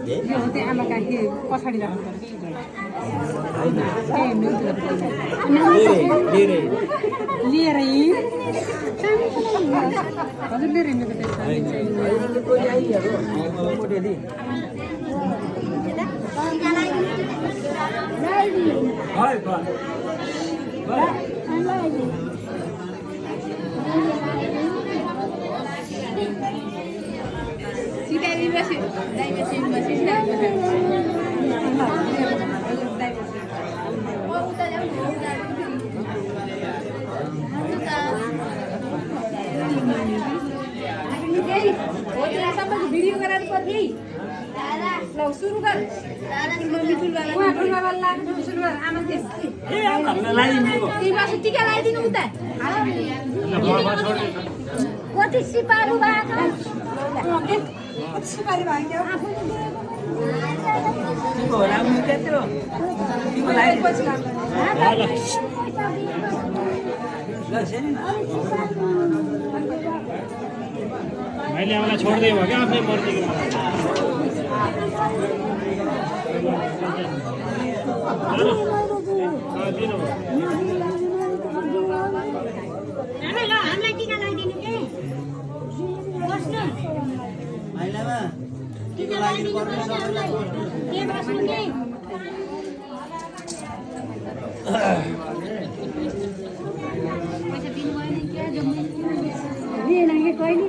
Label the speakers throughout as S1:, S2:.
S1: यो हो त्यो आमा काकी पछाडि राख्नु लिएर हजुर लिएर भिडियो गराउनु पर्ने ल सुरु गर टिका लगाइदिनु उता कति सिपालु भएको
S2: मैले आमालाई छोड्दै भयो क्या आफ्नै मर्जी
S1: कहिले कहिले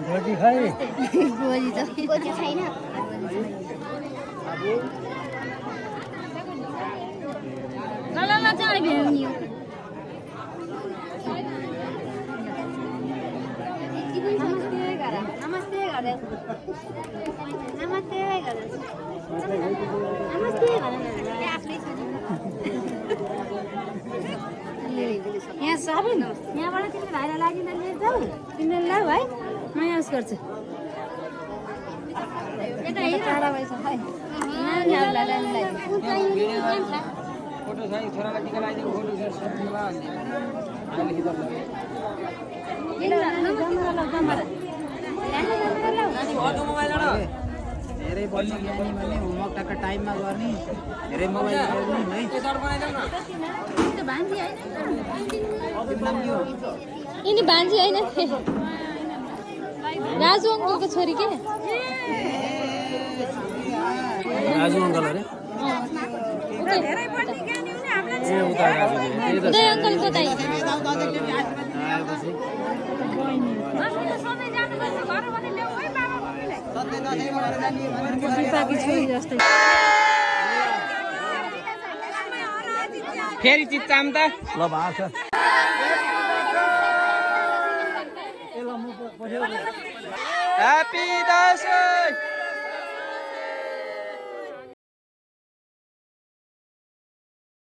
S3: गोजी खै
S4: गोजी छैन ल ल ल चाहिँ भ्याउनी हो नमस्ते गर नमस्ते गर नमस्ते यहाँ सबै यहाँबाट तिमीले भाइलाई लागि लिएर जाऊ तिमीले लाऊ है म यहाँ उस गर्छु टाढा भएछ है
S3: फोटो छ छोरालाई टिका लगाइदिएको फोटो धेरै बढ्ने ज्ञानी भने होमवर्क टक्क टाइममा गर्ने धेरै मोबाइल है
S4: यिनी भान्जी होइन राजु अङ्कलको छोरी के
S2: राजु अङ्कल अरे
S4: उदय अङ्कलको दाइ दिपाकी छोरी जस्तै
S3: फेरि चिच्चाम त
S2: ल भएको छ
S3: ह्याप्पी द